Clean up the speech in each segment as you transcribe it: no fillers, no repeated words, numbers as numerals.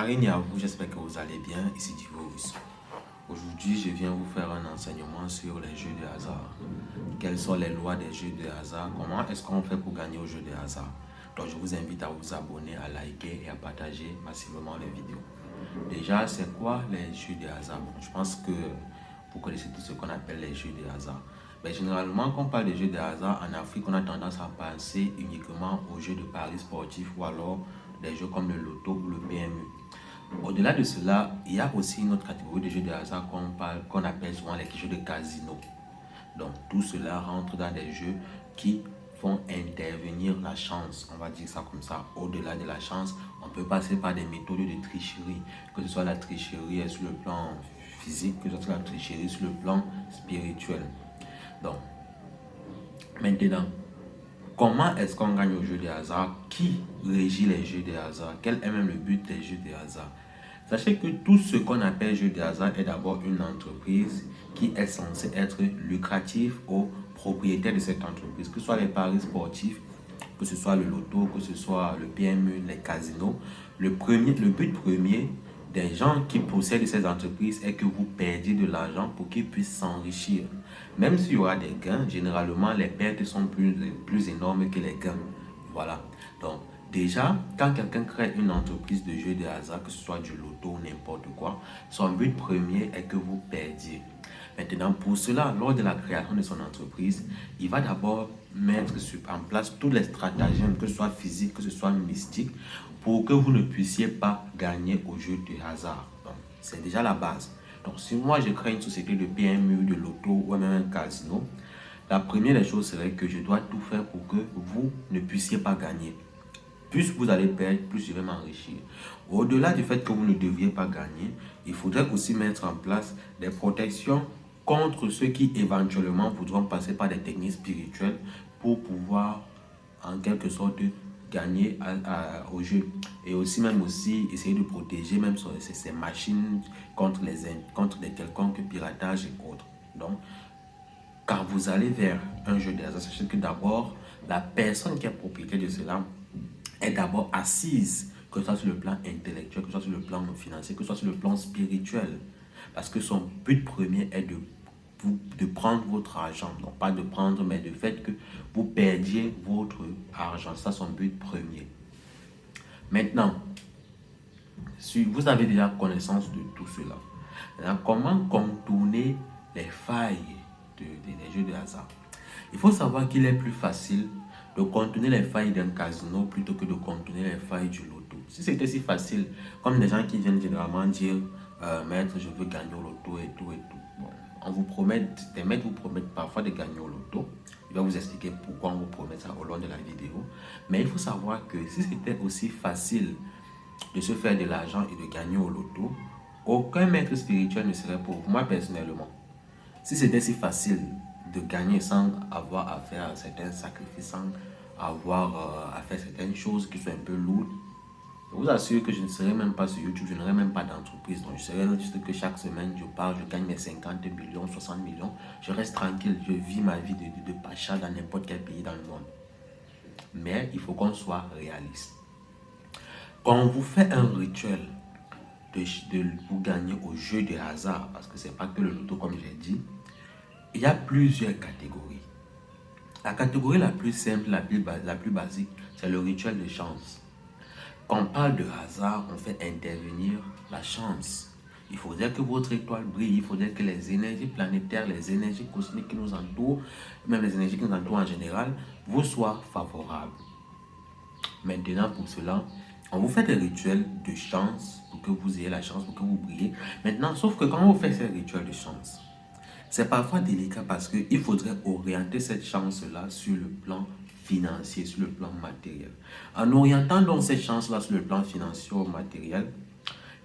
Marine et à vous, j'espère que vous allez bien. Ici Divorce. Aujourd'hui, je viens vous faire un enseignement sur les jeux de hasard. Quelles sont les lois des jeux de hasard? Comment est-ce qu'on fait pour gagner aux jeux de hasard? Donc, je vous invite à vous abonner, à liker et à partager massivement les vidéos. Déjà, c'est quoi les jeux de hasard? Je pense que vous connaissez tout ce qu'on appelle les jeux de hasard. Mais généralement, quand on parle des jeux de hasard, en Afrique, on a tendance à penser uniquement aux jeux de paris sportifs ou alors des jeux comme le loto ou le PMU. Au-delà de cela, il y a aussi une autre catégorie de jeux de hasard qu'on appelle souvent les jeux de casino. Donc, tout cela rentre dans des jeux qui font intervenir la chance, on va dire ça comme ça. Au-delà de la chance, on peut passer par des méthodes de tricherie, que ce soit la tricherie sur le plan physique, que ce soit la tricherie sur le plan spirituel. Donc, maintenant, comment est-ce qu'on gagne aux jeux de hasard? Qui régit les jeux de hasard? Quel est même le but des jeux de hasard? Sachez que tout ce qu'on appelle jeu de hasard est d'abord une entreprise qui est censée être lucrative aux propriétaires de cette entreprise, que ce soit les paris sportifs, que ce soit le loto, que ce soit le PMU, les casinos. Le but premier des gens qui possèdent ces entreprises est que vous perdiez de l'argent pour qu'ils puissent s'enrichir. Même s'il y aura des gains, généralement les pertes sont plus énormes que les gains. Voilà. Donc, déjà, quand quelqu'un crée une entreprise de jeux de hasard, que ce soit du loto ou n'importe quoi, son but premier est que vous perdiez. Maintenant, pour cela, lors de la création de son entreprise, il va d'abord mettre en place tous les stratagèmes, que ce soit physique, que ce soit mystique, pour que vous ne puissiez pas gagner au jeu de hasard. Donc, c'est déjà la base. Donc, si moi je crée une société de PMU, de loto ou même un casino, la première des choses serait que je dois tout faire pour que vous ne puissiez pas gagner. Plus vous allez perdre, plus je vais m'enrichir. Au-delà du fait que vous ne deviez pas gagner, il faudrait aussi mettre en place des protections contre ceux qui éventuellement voudront passer par des techniques spirituelles pour pouvoir en quelque sorte gagner au jeu. Et aussi essayer de protéger même ces machines contre des quelconques piratages et autres. Donc, quand vous allez vers un jeu de hasard, sachez que d'abord, la personne qui est propriétaire de cela est d'abord assise, que ce soit sur le plan intellectuel, que ce soit sur le plan financier, que ce soit sur le plan spirituel. Parce que son but premier est de prendre votre argent. Non pas de prendre, mais de fait que vous perdiez votre argent. C'est son but premier. Maintenant, si vous avez déjà connaissance de tout cela, alors comment contourner les failles des jeux de hasard? Il faut savoir qu'il est plus facile de contourner les failles d'un casino plutôt que de contourner les failles du loto. Si c'était si facile, comme des gens qui viennent généralement dire maître, je veux gagner au loto et tout et tout. Bon, on vous promet, des maîtres vous promettent parfois de gagner au loto. Je vais vous expliquer pourquoi on vous promet ça au long de la vidéo. Mais il faut savoir que si c'était aussi facile de se faire de l'argent et de gagner au loto, aucun maître spirituel ne serait pour vous. Moi personnellement, si c'était si facile de gagner sans avoir à faire certains sacrifices, sans avoir à faire certaines choses qui sont un peu lourdes, je vous assure que je ne serais même pas sur YouTube, je n'aurais même pas d'entreprise. Donc, je serais juste que chaque semaine, je gagne mes 50 millions, 60 millions. Je reste tranquille, je vis ma vie de pacha dans n'importe quel pays dans le monde. Mais il faut qu'on soit réaliste. Quand on vous fait un rituel de vous gagner au jeu de hasard, parce que ce n'est pas que le loto comme j'ai dit, il y a plusieurs catégories. La catégorie la plus simple, la plus basique, c'est le rituel de chance. Quand on parle de hasard, on fait intervenir la chance. Il faudrait que votre étoile brille, il faudrait que les énergies planétaires, les énergies cosmiques qui nous entourent, même les énergies qui nous entourent en général, vous soient favorables. Maintenant, pour cela, on vous fait des rituels de chance pour que vous ayez la chance, pour que vous brillez. Maintenant, sauf que quand on vous fait ces rituels de chance, c'est parfois délicat parce qu'il faudrait orienter cette chance-là sur le plan financier, sur le plan matériel. En orientant donc cette chance-là sur le plan financier ou matériel,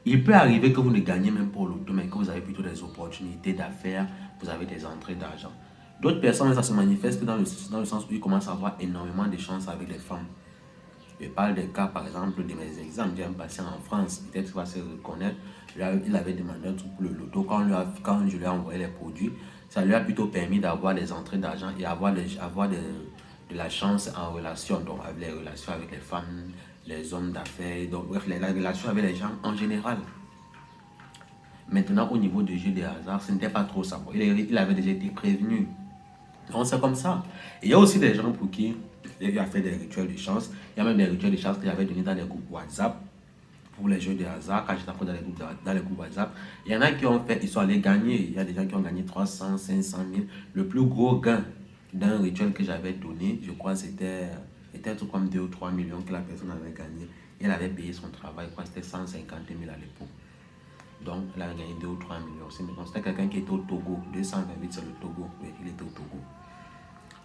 il peut arriver que vous ne gagnez même pas au loto, mais que vous avez plutôt des opportunités d'affaires, vous avez des entrées d'argent. D'autres personnes, ça se manifeste dans le sens où ils commencent à avoir énormément de chances avec les femmes. Je parle des cas, par exemple, de mes exemples. J'ai un patient en France, peut-être qu'il va se reconnaître. Il avait demandé un truc pour le loto. Quand je lui ai envoyé les produits, ça lui a plutôt permis d'avoir des entrées d'argent et avoir de la chance en relation, donc avec les relations avec les femmes, les hommes d'affaires, donc bref, la relation avec les gens en général. Maintenant, au niveau du jeu de hasard, ce n'était pas trop ça. Il avait déjà été prévenu. Donc, c'est comme ça. Et il y a aussi des gens pour qui il a fait des rituels de chance. Il y a même des rituels de chance que j'avais donnés dans les groupes WhatsApp pour les jeux de hasard. Quand j'étais dans les groupes WhatsApp, il y en a qui ont fait, ils sont allés gagner. Il y a des gens qui ont gagné 300, 500 000. Le plus gros gain d'un rituel que j'avais donné, je crois, c'était tout comme 2 ou 3 millions que la personne avait gagné. Et elle avait payé son travail, je crois que c'était 150 000 à l'époque. Donc, elle a gagné 2 ou 3 millions aussi. Mais c'était quelqu'un qui était au Togo. 228, c'est le Togo. Oui, il était au Togo.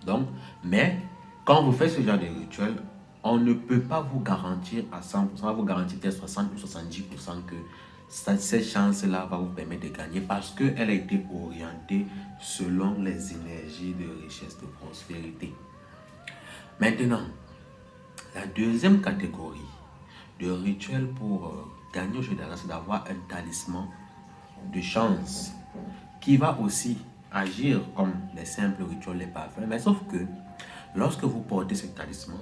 Donc, mais quand vous faites ce genre de rituel, on ne peut pas vous garantir à 100%, on va vous garantir peut-être 60 ou 70% que cette chance-là va vous permettre de gagner parce qu'elle a été orientée selon les énergies de richesse, de prospérité. Maintenant, la deuxième catégorie de rituel pour gagner au jeu d'argent, c'est d'avoir un talisman de chance qui va aussi agir comme les simples rituels les parfaits. Mais sauf que lorsque vous portez ce talisman,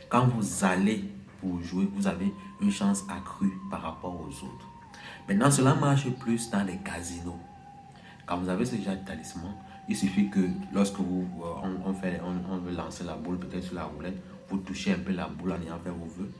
quand vous allez pour jouer, vous avez une chance accrue par rapport aux autres. Maintenant, cela marche plus dans les casinos. Quand vous avez ce genre de talisman, il suffit que lorsque on veut lancer la boule, peut-être sur la roulette, vous touchez un peu la boule en ayant fait vos vœux.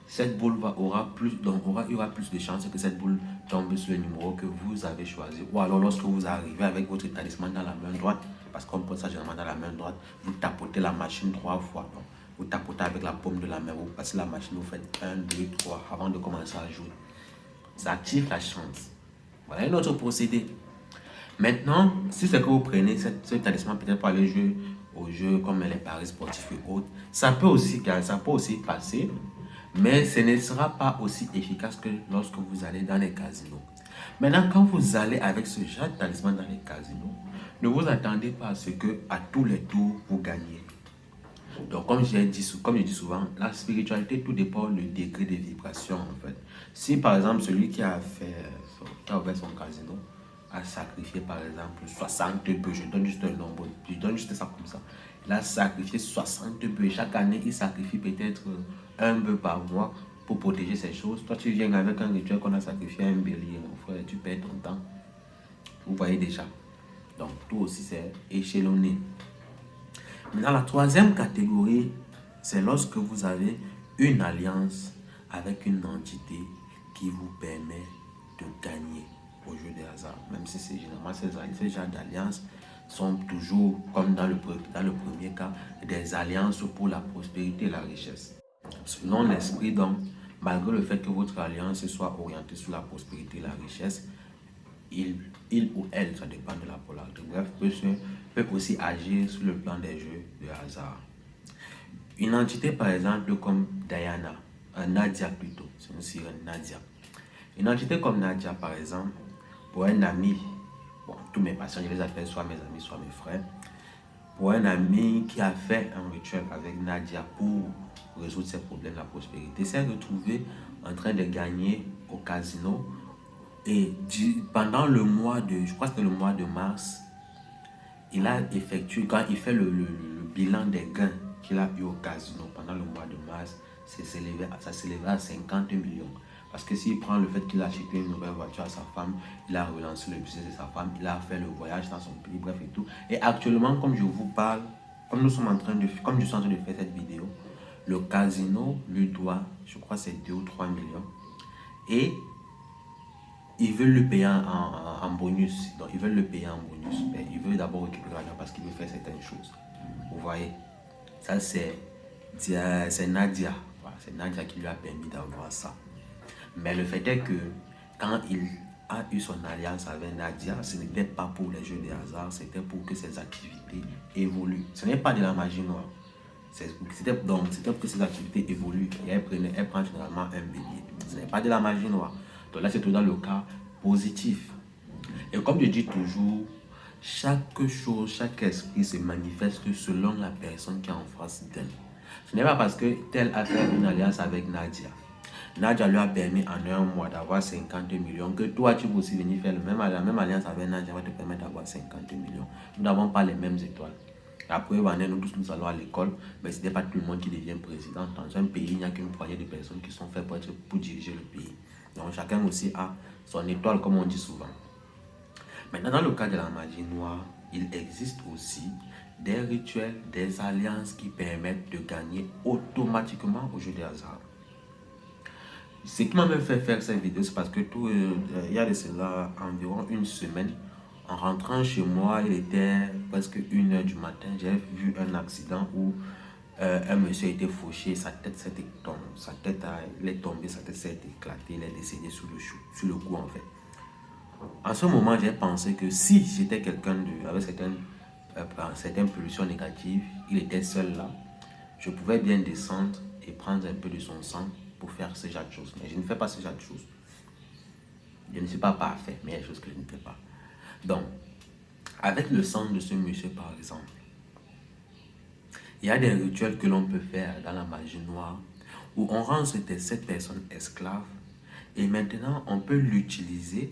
Cette boule il y aura plus de chances que cette boule tombe sur le numéro que vous avez choisi. Ou alors lorsque vous arrivez avec votre talisman dans la main droite, parce qu'on prend ça généralement dans la main droite, vous tapotez la machine 3 fois. Donc, vous tapotez avec la paume de la main, vous passez la machine, vous faites 1, 2, 3 avant de commencer à jouer. Ça active la chance. Voilà un autre procédé. Maintenant, si c'est que vous prenez ce talisman peut-être pour aller jouer aux jeux comme les paris sportifs et autres, ça peut aussi passer, mais ce ne sera pas aussi efficace que lorsque vous allez dans les casinos. Maintenant, quand vous allez avec ce genre de talisman dans les casinos, ne vous attendez pas à ce que à tous les tours vous gagnez. Donc, comme je dis souvent, la spiritualité, tout dépend du degré de vibration en fait. Si par exemple celui qui a ouvert son casino a sacrifié par exemple 60 bœufs, je donne juste un nombre, je donne juste ça comme ça. Il a sacrifié 60 bœufs. Chaque année, il sacrifie peut-être un bœuf par mois pour protéger ces choses. Toi, tu viens avec un rituel qu'on a sacrifié à un bélier, mon frère, tu perds ton temps. Vous voyez déjà. Donc, tout aussi, c'est échelonné. Maintenant, la troisième catégorie, c'est lorsque vous avez une alliance avec une entité qui vous permet de gagner au jeu de hasard. Même si c'est généralement ces genres d'alliances sont toujours, comme dans le premier cas, des alliances pour la prospérité et la richesse. Selon l'esprit, donc, malgré le fait que votre alliance soit orientée sur la prospérité et la richesse, il ou elle, ça dépend de la polarité, bref, peut aussi agir sur le plan des jeux de hasard. Une entité, par exemple, comme Diana, Nadia plutôt, c'est une sirène Nadia. Une entité comme Nadia, par exemple, pour un ami, bon, tous mes patients, je les appelle soit mes amis, soit mes frères, pour un ami qui a fait un rituel avec Nadia pour résoudre ses problèmes de la prospérité, s'est retrouvé en train de gagner au casino. Et pendant le mois de, je crois que c'était le mois de mars, il a effectué, quand il fait le bilan des gains qu'il a eu au casino pendant le mois de mars, ça s'élevait à 50 millions. Parce que s'il prend le fait qu'il a acheté une nouvelle voiture à sa femme, il a relancé le business de sa femme, il a fait le voyage dans son pays, bref et tout. Et actuellement, comme je vous parle, comme je suis en train de faire cette vidéo, le casino lui doit, je crois c'est 2 ou 3 millions. Et ils veulent le payer en bonus. Donc, ils veulent le payer en bonus. Mais ils veulent d'abord récupérer l'argent parce qu'il veut faire certaines choses. Vous voyez, ça c'est Nadia. Voilà, c'est Nadia qui lui a permis d'avoir ça. Mais le fait est que quand il a eu son alliance avec Nadia, ce n'était pas pour les jeux de hasard, c'était pour que ses activités évoluent. Ce n'est pas de la magie noire. C'était pour que ses activités évoluent. Et elle prend généralement un bélier. Ce n'est pas de la magie noire. Donc là, c'est tout dans le cas positif. Et comme je dis toujours, chaque chose, chaque esprit se manifeste selon la personne qui est en face d'elle. Ce n'est pas parce que tel a fait une alliance avec Nadia. Nadia lui a permis en un mois d'avoir 50 millions, que toi tu vas aussi venir faire la même alliance avec Nadia va te permettre d'avoir 50 millions. Nous n'avons pas les mêmes étoiles. Après, nous tous nous allons à l'école, mais ce n'est pas tout le monde qui devient président. Dans un pays, il n'y a qu'une poignée de personnes qui sont faites pour diriger le pays. Donc chacun aussi a son étoile, comme on dit souvent. Maintenant, dans le cas de la magie noire, il existe aussi des rituels, des alliances qui permettent de gagner automatiquement au jeu de hasard. Ce qui m'a même fait faire cette vidéo, c'est parce que il y a de cela environ une semaine, en rentrant chez moi, il était presque 1h du matin, j'ai vu un accident où un monsieur a été fauché, sa tête s'est tombée, il est tombé, sa tête s'est éclatée, il est décédé sur le coup en fait. En ce moment, j'ai pensé que si j'étais quelqu'un avec certaines pulsions négatives, il était seul là, je pouvais bien descendre et prendre un peu de son sang pour faire ce genre de choses. Mais je ne fais pas ce genre de choses. Je ne suis pas parfait, mais il y a des choses que je ne fais pas. Donc, avec le sang de ce monsieur par exemple, il y a des rituels que l'on peut faire dans la magie noire où on rend cette personne esclave et maintenant on peut l'utiliser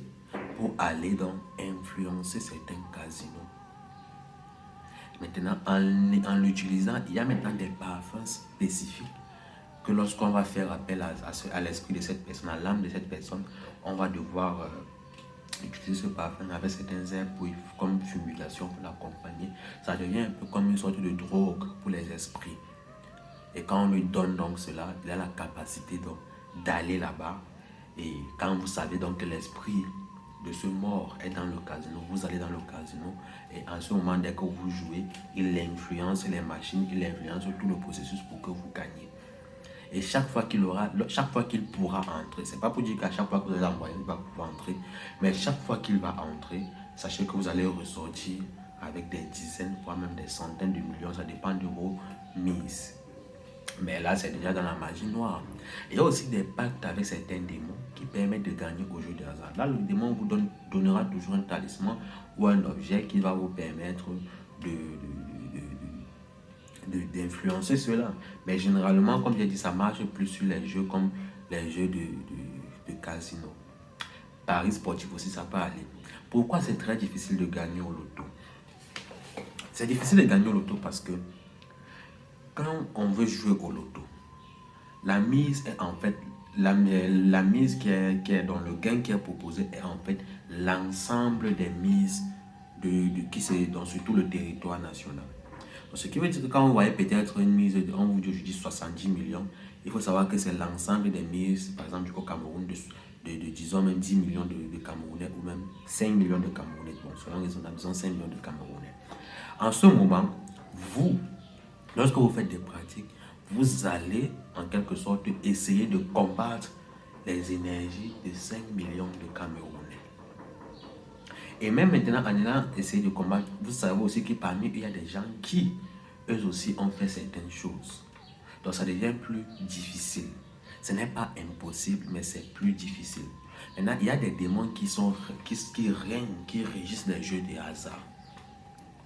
pour aller donc influencer certains casinos. Maintenant, en l'utilisant, il y a maintenant des parfums spécifiques que lorsqu'on va faire appel à l'esprit de cette personne, à l'âme de cette personne, on va devoir utiliser ce parfum avec certains herbes comme fumigation pour l'accompagner. Ça devient un peu comme une sorte de drogue pour les esprits. Et quand on lui donne donc cela, il a la capacité donc d'aller là-bas. Et quand vous savez donc que l'esprit de ce mort est dans le casino, vous allez dans le casino et en ce moment, dès que vous jouez, il influence les machines, il influence tout le processus pour que vous gagnez. Et chaque fois qu'il pourra entrer, c'est pas pour dire qu'à chaque fois que vous allez envoyer, il va pouvoir entrer, mais chaque fois qu'il va entrer, sachez que vous allez ressortir avec des dizaines, voire même des centaines de millions, ça dépend de vos mises. Mais là, c'est déjà dans la magie noire. Il y a aussi des pactes avec certains démons qui permettent de gagner au jeu de hasard. Là, le démon vous donnera toujours un talisman ou un objet qui va vous permettre d'influencer cela. Mais généralement, comme j'ai dit, ça marche plus sur les jeux comme les jeux de casino. Paris sportif aussi, ça peut aller. Pourquoi c'est très difficile de gagner au loto? C'est difficile de gagner au loto parce que quand on veut jouer au loto, la mise est en fait, la mise qui est dans le gain qui est proposé est en fait l'ensemble des mises qui sont dans sur tout le territoire national. Donc, ce qui veut dire que quand vous voyez peut-être une mise, on vous dit aujourd'hui 70 millions, il faut savoir que c'est l'ensemble des mises, par exemple au Cameroun, disons même 10 millions de Camerounais ou même 5 millions de Camerounais. Bon, soyons raisonnables, disons 5 millions de Camerounais. En ce moment, lorsque vous faites des pratiques, vous allez en quelque sorte essayer de combattre les énergies de 5 millions de Camerounais. Et même maintenant, en allant essayer de combattre, vous savez aussi que parmi eux, il y a des gens qui, eux aussi, ont fait certaines choses. Donc ça devient plus difficile. Ce n'est pas impossible, mais c'est plus difficile. Maintenant, il y a des démons qui règnent, qui régissent les jeux de hasard.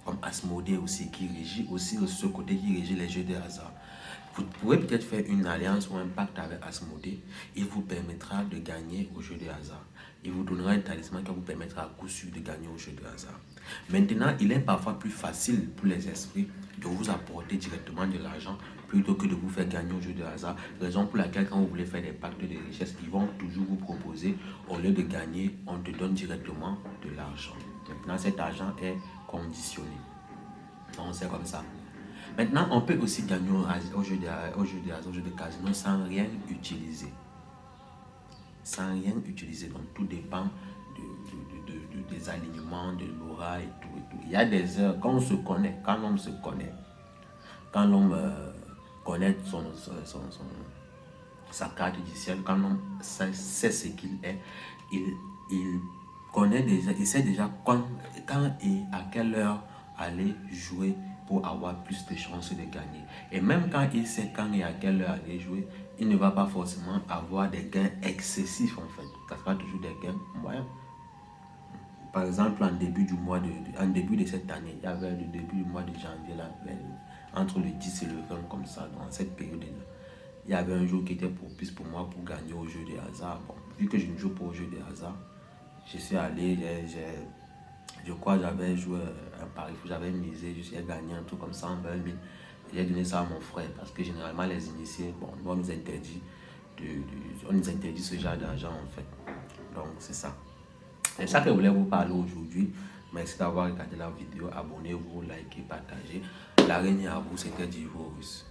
Comme Asmodée aussi, qui régit aussi ce côté qui régit les jeux de hasard. Vous pouvez peut-être faire une alliance ou un pacte avec Asmodée. Il vous permettra de gagner au jeu de hasard. Il vous donnera un talisman qui vous permettra à coup sûr de gagner au jeu de hasard. Maintenant, il est parfois plus facile pour les esprits de vous apporter directement de l'argent plutôt que de vous faire gagner au jeu de hasard. Raison pour laquelle quand vous voulez faire des pactes de richesse, ils vont toujours vous proposer, au lieu de gagner, on te donne directement de l'argent. Maintenant, cet argent est conditionné. Donc, c'est comme ça. Maintenant, on peut aussi gagner au jeu de hasard, au jeu de casino sans rien utiliser. Sans rien utiliser. Donc, tout dépend des alignements, de l'aura et tout, et tout. Il y a des heures, quand on se connaît, quand l'homme se connaît, quand l'homme connaît sa carte du ciel, quand l'homme sait ce qu'il est, il connaît déjà, il sait déjà quand et à quelle heure aller jouer pour avoir plus de chances de gagner. Et même quand il sait quand et à quelle heure aller jouer, il ne va pas forcément avoir des gains excessifs en fait. Ça sera toujours des gains moyens. Par exemple, en début de cette année, il y avait le début du mois de janvier, là, entre le 10 et le 20, comme ça, dans cette période-là. Il y avait un jour qui était propice pour moi pour gagner au jeu de hasard. Bon, vu que je ne joue pas au jeu de hasard, je suis allé, Je crois que j'avais joué un pari, j'avais misé, je suis gagné un truc comme 120 000. J'ai donné ça à mon frère parce que généralement les initiés, bon, on nous interdit, on nous interdit ce genre d'argent en fait. Donc c'est ça. C'est ça que je voulais vous parler aujourd'hui. Merci d'avoir regardé la vidéo. Abonnez-vous, likez, partagez. L'araignée à vous, c'était Divorce.